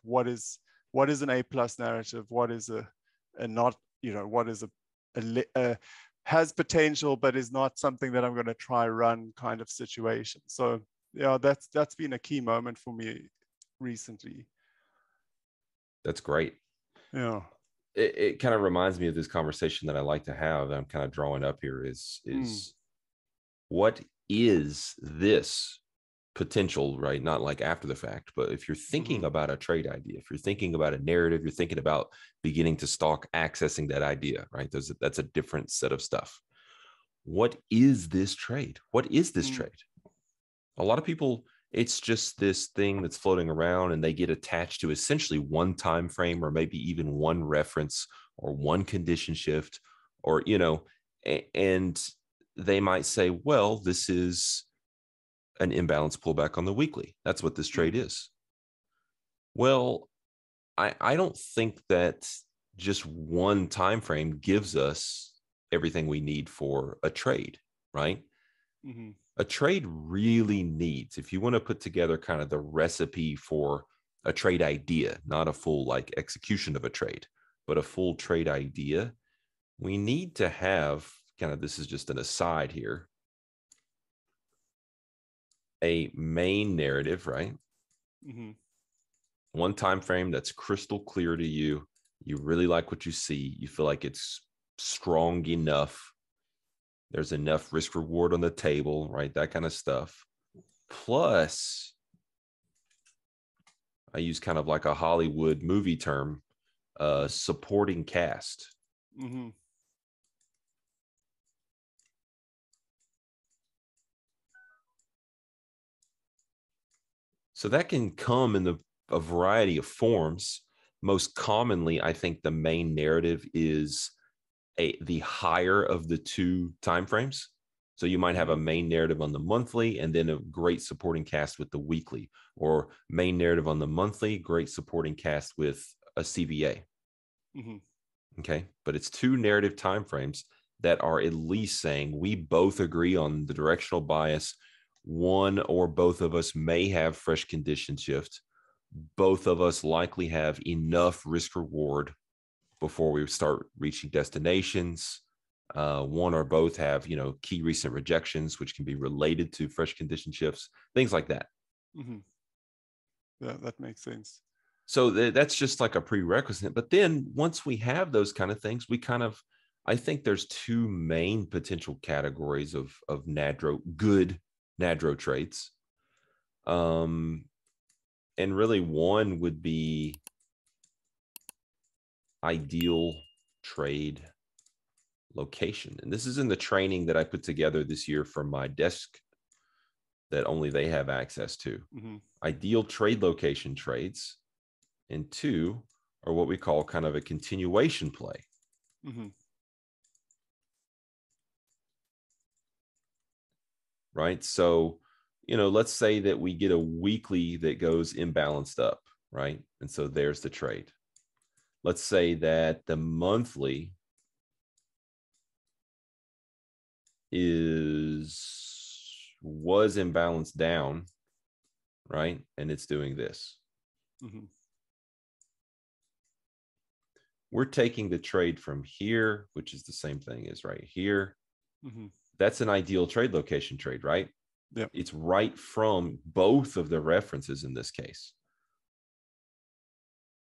what is an A plus narrative, what is a not, what is a has potential but is not something that I'm going to try run kind of situation. So yeah, that's been a key moment for me recently. That's great. Yeah. It kind of reminds me of this conversation that I like to have that I'm kind of drawing up here is what is this potential, right? Not like after the fact, but if you're thinking about a trade idea, if you're thinking about a narrative, you're thinking about beginning to stalk, accessing that idea, right? That's a different set of stuff. What is this trade? What is this trade? A lot of people, it's just this thing that's floating around and they get attached to essentially one time frame or maybe even one reference or one condition shift or, and they might say, well, this is an imbalance pullback on the weekly. That's what this trade is. Well, I don't think that just one time frame gives us everything we need for a trade, right? A trade really needs, if you want to put together kind of the recipe for a trade idea, not a full like execution of a trade, but a full trade idea, we need to have kind of, this is just an aside here, a main narrative, right? One time frame that's crystal clear to you. You really like what you see. You feel like it's strong enough. There's enough risk reward on the table, right? That kind of stuff. Plus, I use kind of like a Hollywood movie term, supporting cast. So that can come in a variety of forms. Most commonly, I think the main narrative is the higher of the two timeframes. So you might have a main narrative on the monthly and then a great supporting cast with the weekly, or main narrative on the monthly, great supporting cast with a CVA. Okay. But it's two narrative timeframes that are at least saying we both agree on the directional bias. One or both of us may have fresh condition shift. Both of us likely have enough risk reward before we start reaching destinations. One or both have, key recent rejections, which can be related to fresh condition shifts, things like that. Yeah, that makes sense. So that's just like a prerequisite. But then once we have those kind of things, I think there's two main potential categories of NADRO, good NADRO trades. And really one would be ideal trade location. And this is in the training that I put together this year for my desk that only they have access to. Ideal trade location trades. And two are what we call kind of a continuation play. Right. So, let's say that we get a weekly that goes imbalanced up, right? And so there's the trade. Let's say that the monthly was imbalanced down, right? And it's doing this. We're taking the trade from here, which is the same thing as right here. That's an ideal trade location trade, right? Yep. It's right from both of the references in this case.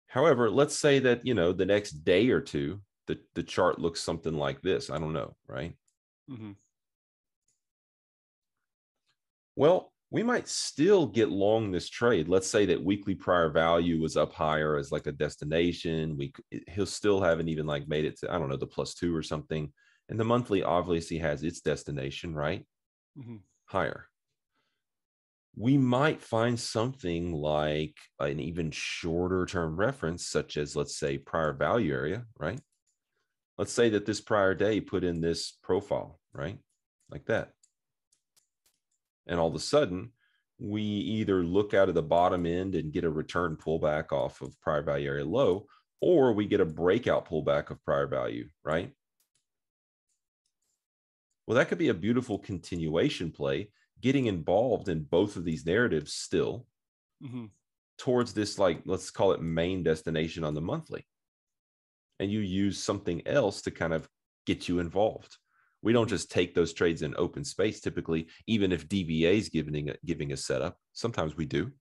However, let's say that, the next day or two, the chart looks something like this. I don't know, right? Well, we might still get long this trade. Let's say that weekly prior value was up higher as like a destination. He'll still haven't even like made it to, I don't know, the +2 or something. And the monthly obviously has its destination, right? Higher. We might find something like an even shorter term reference, such as, let's say, prior value area, right? Let's say that this prior day put in this profile, right? Like that. And all of a sudden, we either look out of the bottom end and get a return pullback off of prior value area low, or we get a breakout pullback of prior value, right? Well, that could be a beautiful continuation play, getting involved in both of these narratives still, towards this, like, let's call it main destination on the monthly, and you use something else to kind of get you involved. We don't just take those trades in open space typically, even if DVA is giving a setup. Sometimes we do,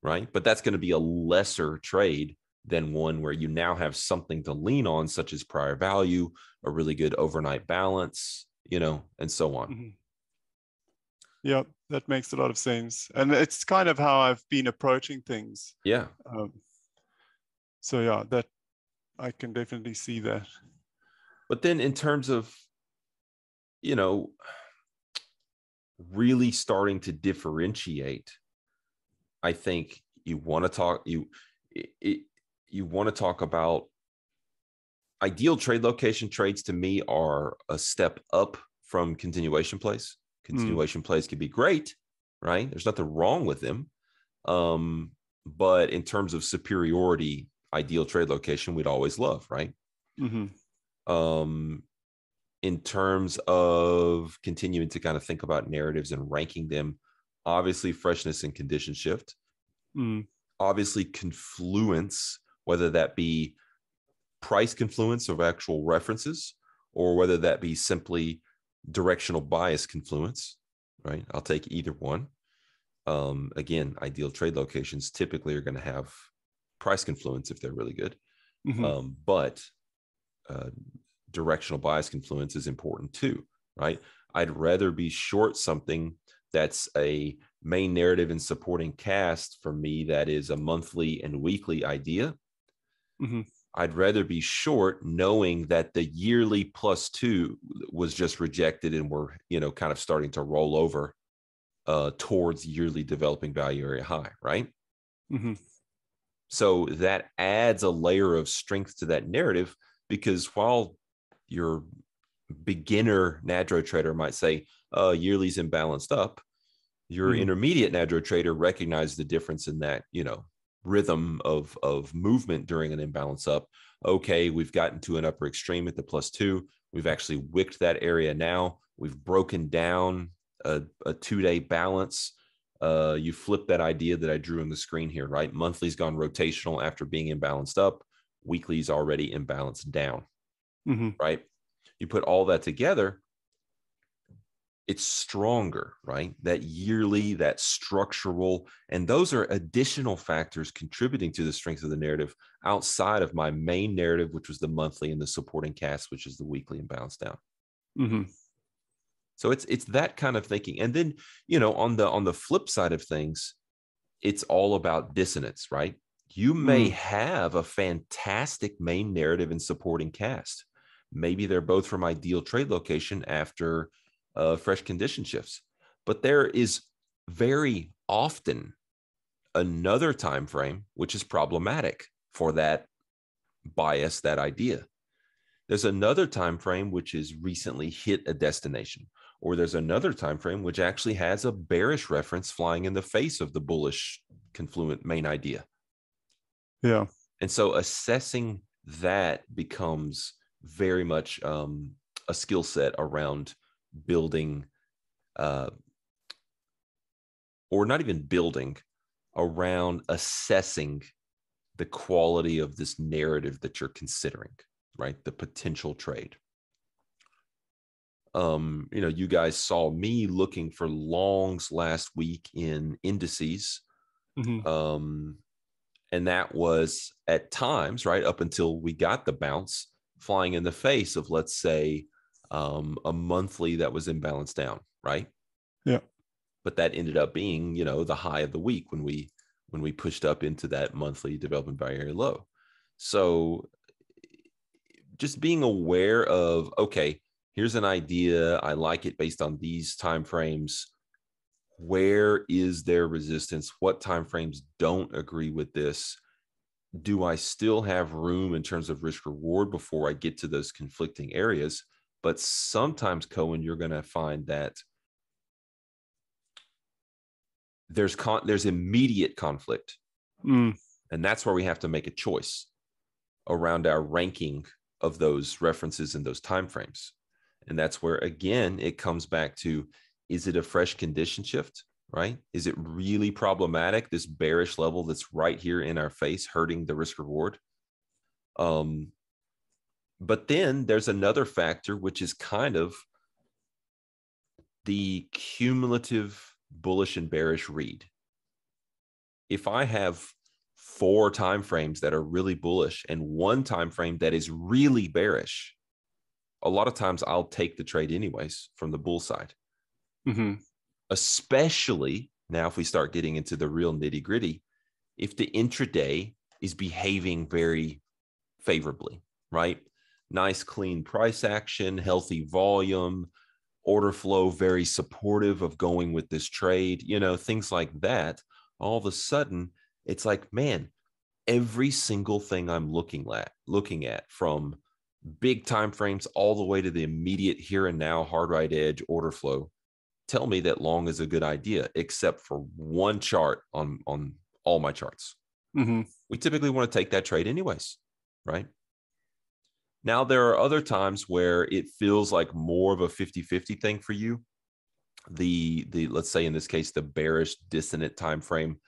right? But that's going to be a lesser trade than one where you now have something to lean on, such as prior value, a really good overnight balance, and so on. Mm-hmm. Yeah, that makes a lot of sense. And it's kind of how I've been approaching things. Yeah. So yeah, that I can definitely see that. But then in terms of, really starting to differentiate, I think you want to talk, you want to talk about ideal trade location trades. To me, are a step up from continuation plays. Continuation plays can be great, right? There's nothing wrong with them. But in terms of superiority, ideal trade location, we'd always love, right? In terms of continuing to kind of think about narratives and ranking them, obviously freshness and condition shift, obviously confluence, whether that be price confluence of actual references or whether that be simply directional bias confluence, right? I'll take either one. Again, ideal trade locations typically are going to have price confluence if they're really good. But directional bias confluence is important too, right? I'd rather be short something that's a main narrative and supporting cast for me that is a monthly and weekly idea. I'd rather be short knowing that the yearly +2 was just rejected and we're, kind of starting to roll over towards yearly developing value area high, right? So that adds a layer of strength to that narrative, because while your beginner NADRO trader might say, yearly's imbalanced up, your intermediate NADRO trader recognizes the difference in that, rhythm of movement during an imbalance up. Okay, we've gotten to an upper extreme at the +2. We've actually wicked that area now. We've broken down a 2-day balance. You flip that idea that I drew on the screen here, right? Monthly's gone rotational after being imbalanced up. Weekly's already imbalanced down, right? You put all that together, it's stronger, right? That yearly, that structural, and those are additional factors contributing to the strength of the narrative outside of my main narrative, which was the monthly, and the supporting cast, which is the weekly and balance down. So it's that kind of thinking. And then, on the flip side of things, it's all about dissonance, right? You may have a fantastic main narrative and supporting cast. Maybe they're both from ideal trade location after fresh condition shifts, but there is very often another time frame which is problematic for that bias, that idea. There's another time frame which is recently hit a destination, or there's another time frame which actually has a bearish reference flying in the face of the bullish confluent main idea. Yeah. And so assessing that becomes very much a skill set around building, or not even building, around assessing the quality of this narrative that you're considering, right? The potential trade. You guys saw me looking for longs last week in indices. And that was at times, right, up until we got the bounce, flying in the face of, let's say, a monthly that was imbalanced down, right? Yeah. But that ended up being, the high of the week when we pushed up into that monthly development value area low. So just being aware of, okay, here's an idea, I like it based on these timeframes. Where is their resistance? What timeframes don't agree with this? Do I still have room in terms of risk reward before I get to those conflicting areas? But sometimes, Cohen, you're going to find that there's immediate conflict. And that's where we have to make a choice around our ranking of those references and those timeframes. And that's where, again, it comes back to, is it a fresh condition shift, right? Is it really problematic, this bearish level that's right here in our face, hurting the risk reward? But then there's another factor, which is kind of the cumulative bullish and bearish read. If I have 4 time frames that are really bullish and 1 time frame that is really bearish, a lot of times I'll take the trade anyways from the bull side. Especially now if we start getting into the real nitty gritty, if the intraday is behaving very favorably, right? Nice, clean price action, healthy volume, order flow, very supportive of going with this trade, things like that. All of a sudden, it's like, man, every single thing I'm looking at from big time frames all the way to the immediate here and now hard right edge order flow tell me that long is a good idea, except for one chart on all my charts. We typically want to take that trade anyways, right? Now, there are other times where it feels like more of a 50-50 thing for you. The let's say in this case, the bearish dissonant time frame,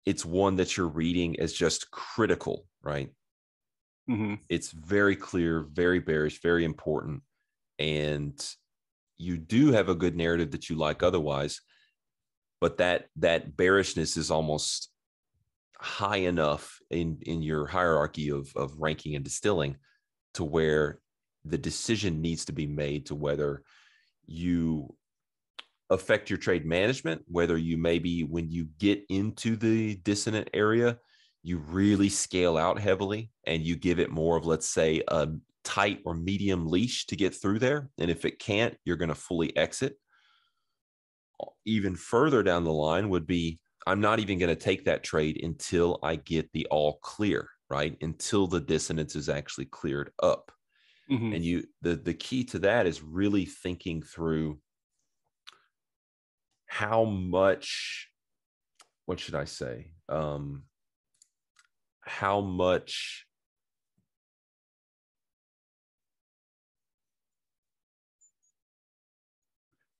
it's one that you're reading as just critical, right? It's very clear, very bearish, very important. And you do have a good narrative that you like otherwise, but that bearishness is almost high enough in your hierarchy of ranking and distilling to where the decision needs to be made to whether you affect your trade management, whether you maybe when you get into the dissonant area, you really scale out heavily and you give it more of, let's say, a tight or medium leash to get through there. And if it can't, you're going to fully exit. Even further down the line would be, I'm not even going to take that trade until I get the all clear, right? Until the dissonance is actually cleared up. And the key to that is really thinking through how much, what should I say? How much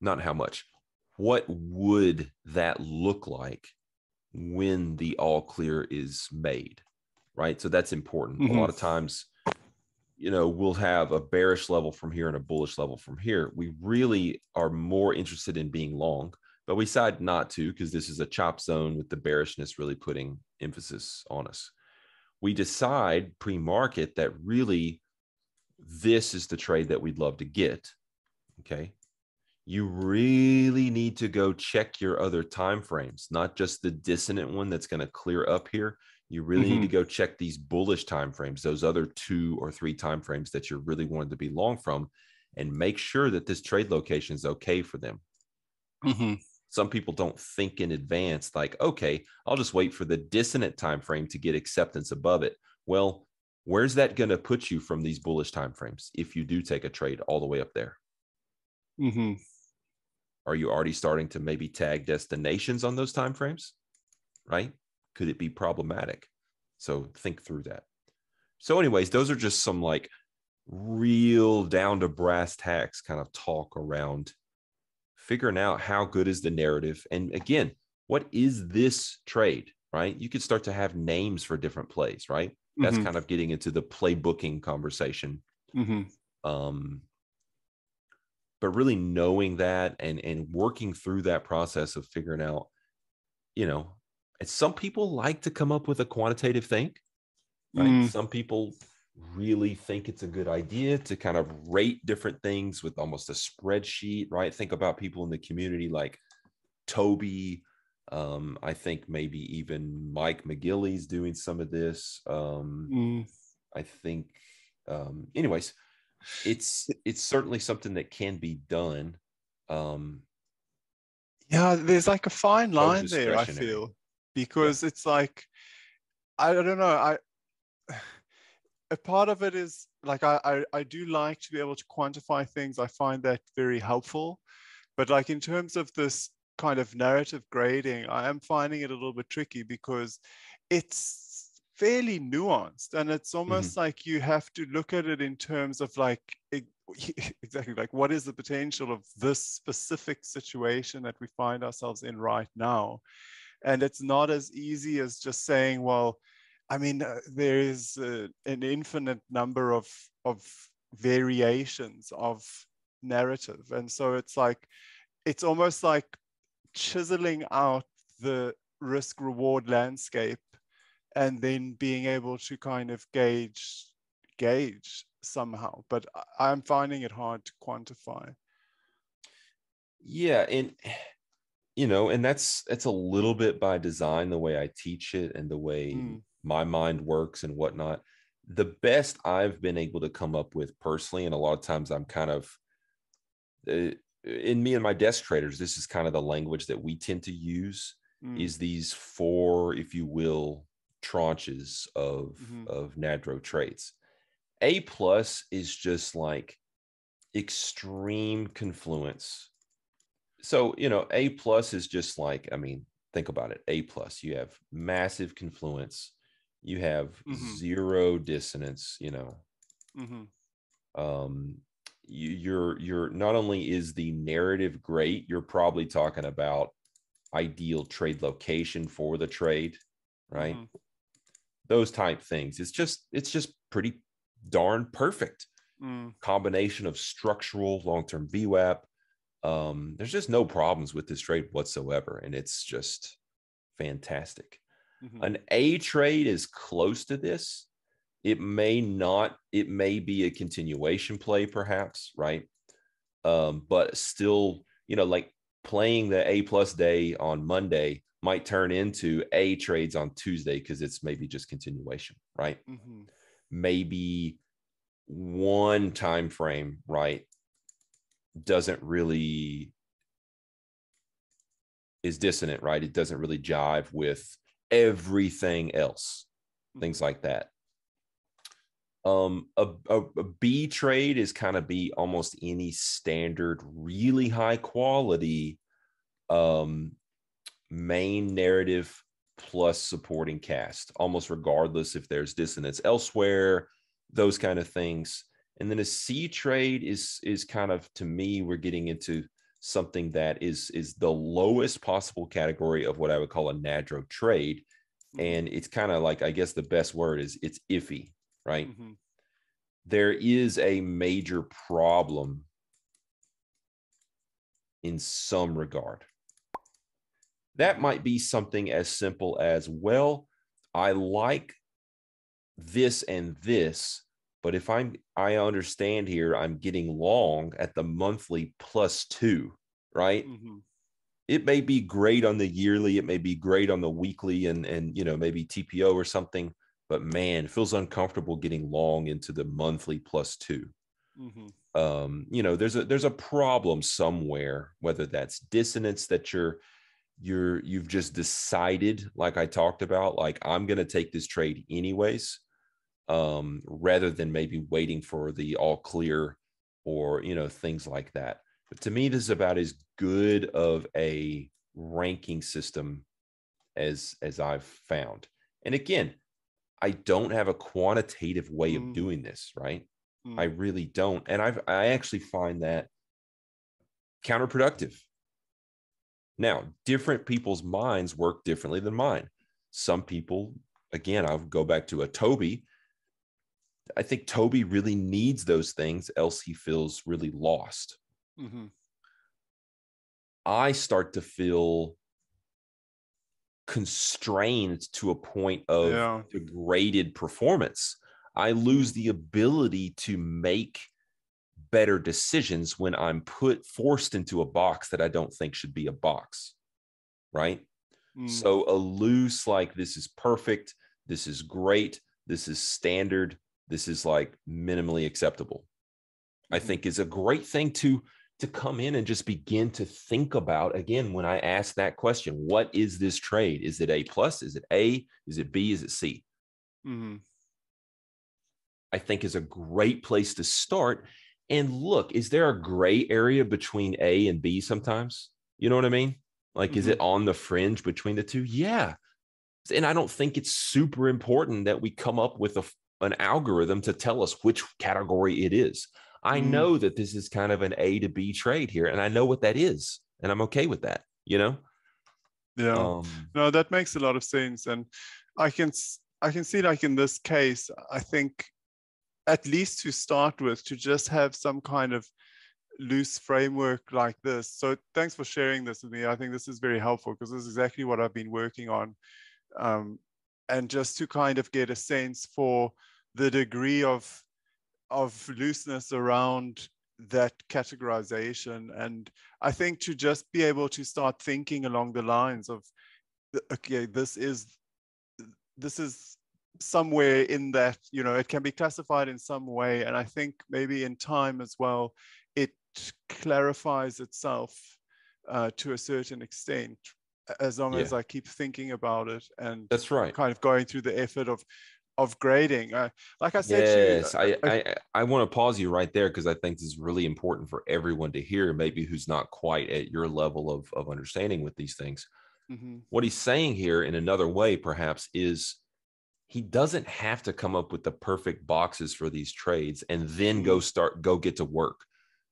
not how much, what would that look like when the all clear is made, right? So that's important. A lot of times, we'll have a bearish level from here and a bullish level from here. We really are more interested in being long, but we decide not to because this is a chop zone with the bearishness really putting emphasis on us. We decide pre-market that really this is the trade that we'd love to get, okay? You really need to go check your other time frames, not just the dissonant one that's going to clear up here. You really need to go check these bullish time frames, those other 2 or 3 time frames that you're really wanting to be long from, and make sure that this trade location is okay for them. Some people don't think in advance, like, okay, I'll just wait for the dissonant time frame to get acceptance above it. Well, where's that going to put you from these bullish time frames if you do take a trade all the way up there? Are you already starting to maybe tag destinations on those time frames, right? Could it be problematic? So think through that. So anyways, those are just some like real down to brass tacks kind of talk around figuring out how good is the narrative. And again, what is this trade, right? You could start to have names for different plays, right? That's kind of getting into the playbooking conversation. But really knowing that and working through that process of figuring out, and some people like to come up with a quantitative thing, right? Some people really think it's a good idea to kind of rate different things with almost a spreadsheet, right? Think about people in the community like Toby. I think maybe even Mike McGilly's doing some of this. I think, anyways, it's certainly something that can be done. Yeah, there's like a fine line there, I feel, because it's like, I don't know, a part of it is like, I do like to be able to quantify things. I find that very helpful, but like in terms of this kind of narrative grading, I am finding it a little bit tricky because it's fairly nuanced, and it's Mm-hmm. almost like you have to look at it in terms of like exactly like what is the potential of this specific situation that we find ourselves in right now. And it's not as easy as just saying, well, I mean, there is an infinite number of variations of narrative, and so it's like it's almost like chiseling out the risk reward landscape and then being able to kind of gauge somehow. But I'm finding it hard to quantify. Yeah, and you know, and that's a little bit by design, the way I teach it and the way Mm, my mind works and whatnot. The best I've been able to come up with personally, and a lot of times I'm kind of in me and my desk traders, this is kind of the language that we tend to use, mm, is these four, if you will, tranches mm-hmm, of NADRO trades. A plus is just like extreme confluence. So, you know, A plus is just like, I mean, think about it. A plus, you have massive confluence, you have mm-hmm, zero dissonance, you know. mm-hmm, Um, you're not only is the narrative great, you're probably talking about ideal trade location for the trade, right? mm-hmm, Those type things. It's just pretty darn perfect mm, combination of structural long-term VWAP. There's just no problems with this trade whatsoever, and it's just fantastic. mm-hmm, An A trade is close to this. It may not, it may be a continuation play, perhaps, right? But still, you know, like playing the A plus day on Monday might turn into A trades on Tuesday because it's maybe just continuation, right? mm-hmm, Maybe one time frame, right, doesn't really is dissonant, right? It doesn't really jive with everything else, mm-hmm, things like that. A B trade is kind of be almost any standard, really high quality um, main narrative plus supporting cast, almost regardless if there's dissonance elsewhere, those kind of things. And then a C trade is kind of, to me, we're getting into something that is the lowest possible category of what I would call a NADRO trade. mm-hmm, And it's kind of like, I guess the best word is it's iffy, right? mm-hmm, There is a major problem in some regard. That mm-hmm, might be something as simple as, well, I like this and this, but if I understand here, I'm getting long at the monthly +2, right? mm-hmm, It may be great on the yearly, it may be great on the weekly and you know, maybe TPO or something, but man, it feels uncomfortable getting long into the monthly +2. mm-hmm, You know, there's a problem somewhere, whether that's dissonance that you've just decided, like I talked about, like I'm going to take this trade anyways, rather than maybe waiting for the all clear or, you know, things like that. But to me, this is about as good of a ranking system as I've found. And again, I don't have a quantitative way of mm-hmm, doing this, right? I mm, really don't. And I actually find that counterproductive. Now, different people's minds work differently than mine. Some people, again, I'll go back to a Toby. I think Toby really needs those things, else he feels really lost. mm-hmm, I start to feel constrained to a point of yeah, degraded performance. I lose mm, the ability to make better decisions when I'm forced into a box that I don't think should be a box, right? mm, So a loose, like, this is perfect, this is great, this is standard, this is like minimally acceptable, I mm-hmm, think is a great thing to come in and just begin to think about. Again, when I ask that question, what is this trade? Is it A plus? Is it A? Is it B? Is it C? mm-hmm, I think is a great place to start. And look, is there a gray area between A and B sometimes? You know what I mean? Like, is mm-hmm, it on the fringe between the two? Yeah. And I don't think it's super important that we come up with an algorithm to tell us which category it is. I know that this is kind of an A to B trade here, and I know what that is, and I'm okay with that, you know? Yeah, no, that makes a lot of sense. And I can see, like in this case, I think at least to start with, to just have some kind of loose framework like this. So thanks for sharing this with me. I think this is very helpful, because this is exactly what I've been working on. And just to kind of get a sense for the degree of looseness around that categorization. And I think to just be able to start thinking along the lines of, okay, this is somewhere in that, you know, it can be classified in some way. And I think maybe in time as well, it clarifies itself to a certain extent, as long as I keep thinking about it and that's right, kind of going through the effort of grading. Like I said yes, to you, I want to pause you right there, because I think this is really important for everyone to hear, maybe who's not quite at your level of understanding with these things. What he's saying here in another way perhaps is, he doesn't have to come up with the perfect boxes for these trades and then go get to work.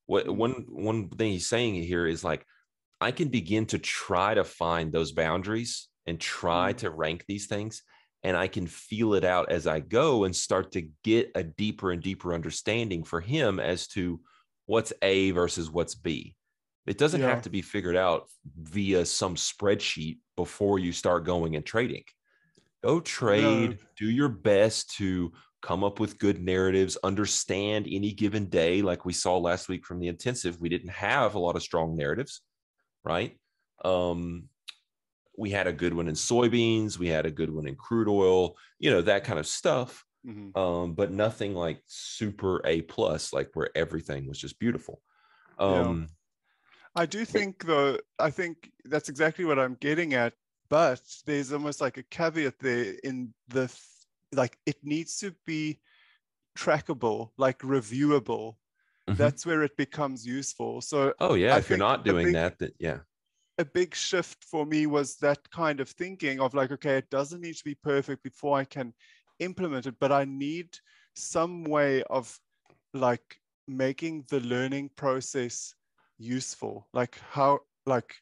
One thing he's saying here is, like, I can begin to try to find those boundaries and try to rank these things, and I can feel it out as I go and start to get a deeper and deeper understanding for him as to what's A versus what's B. It doesn't have to be figured out via some spreadsheet before you start going and trading. Go trade, do your best to come up with good narratives, understand any given day. Like we saw last week from the intensive, we didn't have a lot of strong narratives, right? We had a good one in soybeans, we had a good one in crude oil, you know, that kind of stuff. But nothing like super A plus, like where everything was just beautiful. I do think, though, I think that's exactly what I'm getting at. But there's almost like a caveat there in the, like, it needs to be trackable, like reviewable. That's where it becomes useful. So I if you're think not doing that, then a big shift for me was that kind of thinking of, like, okay, it doesn't need to be perfect before I can implement it, but I need some way of, like, making the learning process useful. Like how, like,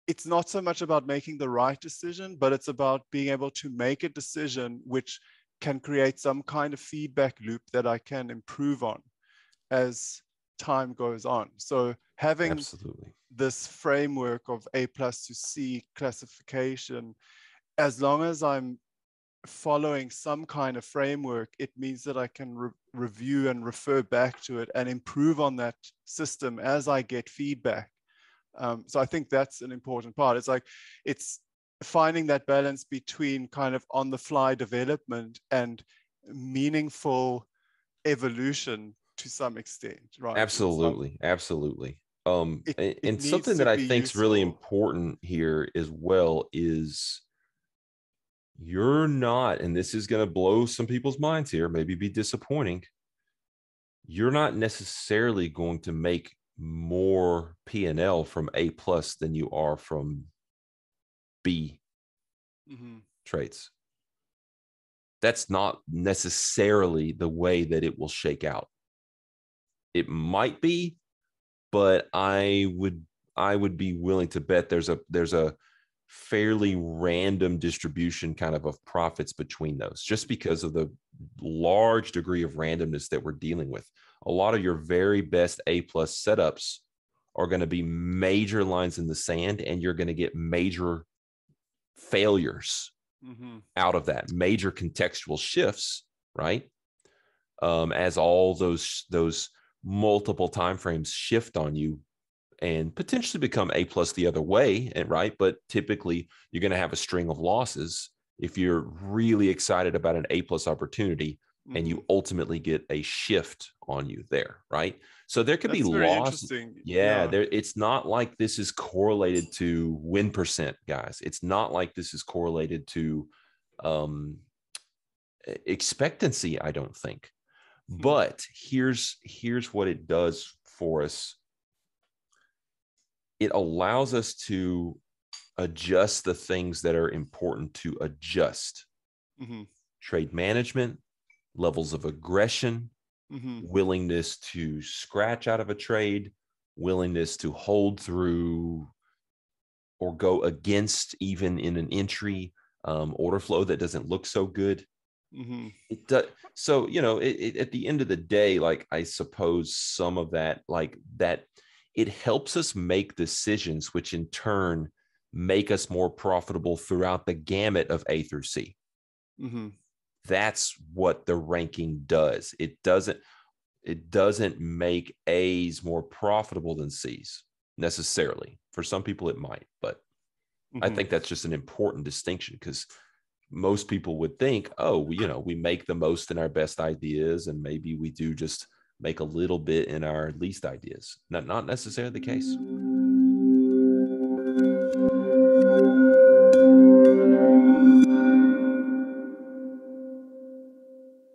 it's not so much about making the right decision, but it's about being able to make a decision which can create some kind of feedback loop that I can improve on as time goes on. So having this framework of A+ to C classification, as long as I'm following some kind of framework, it means that I can review and refer back to it and improve on that system as I get feedback. So I think that's an important part. It's like, it's finding that balance between kind of on the fly development and meaningful evolution to some extent, right? Absolutely. And Needs something to that I be think is really useful. important here as well is, you're not, and this is going to blow some people's minds here, maybe be disappointing, you're not necessarily going to make more P&L from A+ than you are from B traits. That's not necessarily the way that it will shake out. It might be, but I would be willing to bet there's a fairly random distribution kind of profits between those, just because of the large degree of randomness that we're dealing with. A lot of your very best A+ setups are going to be major lines in the sand, and you're going to get major failures out of that, major contextual shifts, right? As all those multiple timeframes shift on you and potentially become A+ the other way, and right? But typically you're going to have a string of losses if you're really excited about an A+ opportunity and you ultimately get a shift on you there, right? So there could be very loss. interesting. There, it's not like this is correlated to win percent, guys. It's not like this is correlated to expectancy, I don't think. But here's what it does for us. It allows us to adjust the things that are important to adjust. Mm-hmm. Trade management, levels of aggression, Mm-hmm. willingness to scratch out of a trade, willingness to hold through or go against even in an entry order flow that doesn't look so good. Mm-hmm. It does. So, you know, at the end of the day, like, I suppose some of that, like that, it helps us make decisions, which in turn make us more profitable throughout the gamut of A through C. Mm-hmm. That's what the ranking does. It doesn't make A's more profitable than C's necessarily. For some people it might, but I Mm-hmm. think that's just an important distinction, because most people would think, oh, you know, we make the most in our best ideas, and maybe we do just make a little bit in our least ideas. Not necessarily the case.